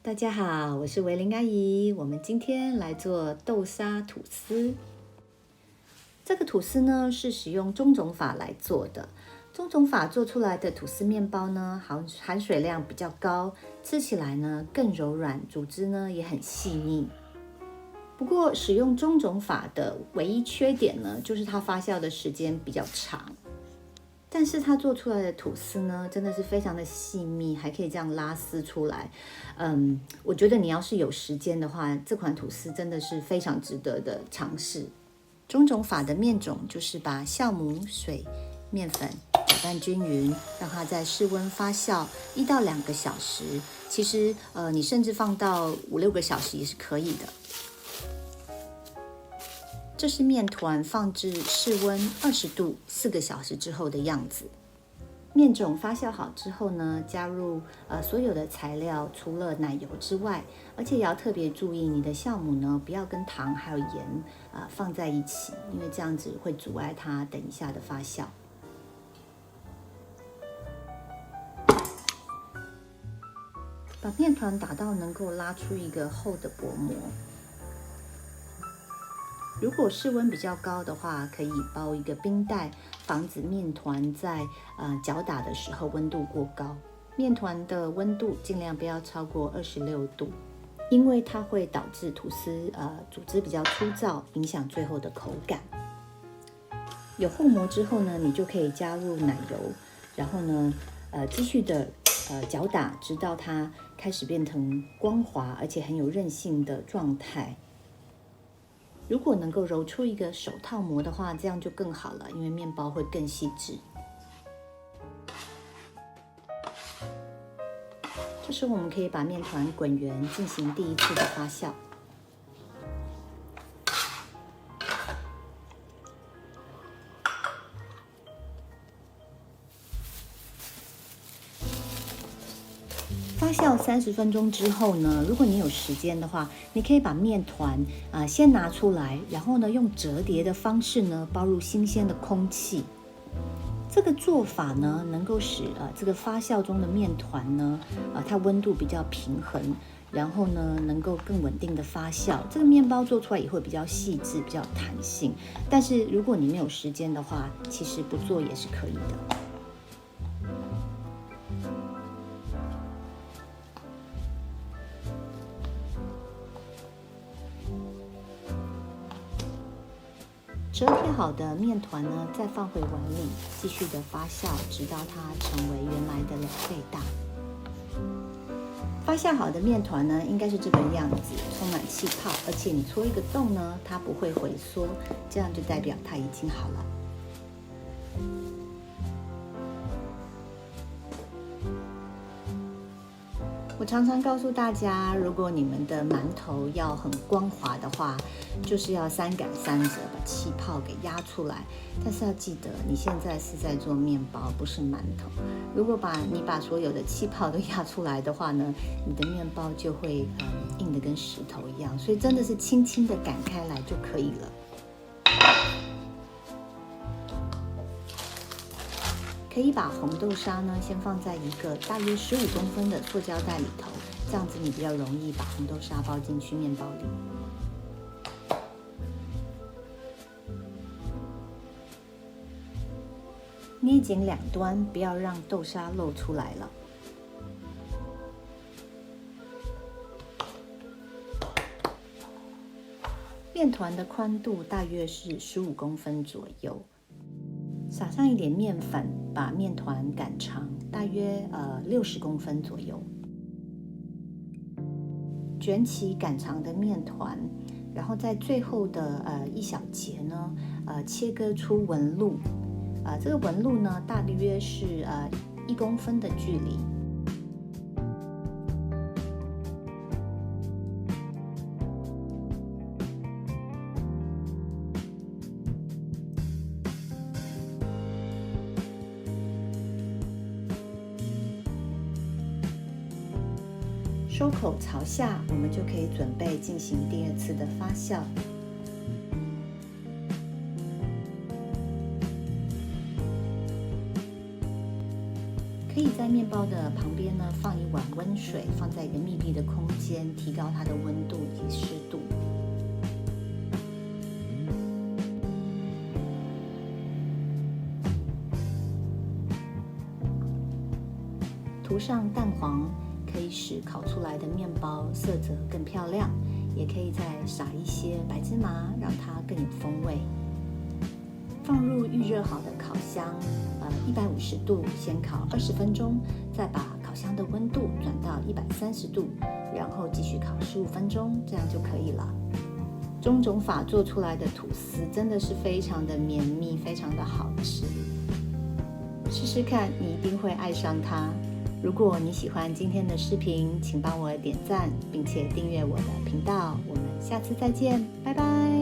大家好，我是维玲阿姨。我们今天来做豆沙吐司。这个吐司呢是使用中种法来做的。中种法做出来的吐司面包呢，含水量比较高，吃起来呢更柔软，组织呢也很细腻。不过使用中种法的唯一缺点呢，就是它发酵的时间比较长。但是它做出来的吐司呢，真的是非常的细密，还可以这样拉丝出来。我觉得你要是有时间的话，这款吐司真的是非常值得的尝试。中种法的面种就是把酵母、水、面粉搅拌均匀，让它在室温发酵1到2个小时。其实你甚至放到5、6个小时也是可以的。这是面团放置室温20度4个小时之后的样子。面种发酵好之后呢，加入所有的材料，除了奶油之外，而且也要特别注意你的酵母呢，不要跟糖还有盐放在一起，因为这样子会阻碍它等一下的发酵。把面团打到能够拉出一个厚的薄膜。如果室温比较高的话，可以包一个冰袋，防止面团在搅打的时候温度过高。面团的温度尽量不要超过26度，因为它会导致吐司组织比较粗糙，影响最后的口感。有厚膜之后呢，你就可以加入奶油，然后呢继续的搅打，直到它开始变成光滑而且很有韧性的状态。如果能够揉出一个手套膜的话，这样就更好了，因为面包会更细致。这时候我们可以把面团滚圆，进行第一次的发酵。发酵30分钟之后呢，如果你有时间的话，你可以把面团先拿出来，然后呢用折叠的方式呢包入新鲜的空气。这个做法呢能够使这个发酵中的面团呢它温度比较平衡，然后呢能够更稳定的发酵。这个面包做出来也会比较细致，比较有弹性。但是如果你没有时间的话，其实不做也是可以的。折叠好的面团呢，再放回碗里，继续的发酵，直到它成为原来的2倍大。发酵好的面团呢，应该是这个样子，充满气泡，而且你戳一个洞呢，它不会回缩，这样就代表它已经好了。我常常告诉大家，如果你们的馒头要很光滑的话，就是要3擀3折，把气泡给压出来。但是要记得，你现在是在做面包，不是馒头。如果你把所有的气泡都压出来的话呢，你的面包就会硬得跟石头一样。所以真的是轻轻的擀开来就可以了。可以把红豆沙呢先放在一个大约15公分的塑胶袋里头，这样子你比较容易把红豆沙包进去面包里。捏紧2端，不要让豆沙漏出来了。面团的宽度大约是15公分左右。撒上一点面粉，把面团擀长，大约60公分左右。卷起擀长的面团，然后在最后的1小节呢，切割出纹路。这个纹路呢，大约是1公分的距离。收口朝下，我们就可以准备进行第2次的发酵。可以在面包的旁边呢放一碗温水，放在一个密闭的空间，提高它的温度以及湿度。涂上蛋黄，可以使烤出来的面包色泽更漂亮，也可以再撒一些白芝麻，让它更有风味。放入预热好的烤箱，150度先烤20分钟，再把烤箱的温度转到130度，然后继续烤15分钟，这样就可以了。中种法做出来的吐司真的是非常的绵密，非常的好吃。试试看，你一定会爱上它。如果你喜欢今天的视频，请帮我点赞，并且订阅我的频道。我们下次再见，拜拜。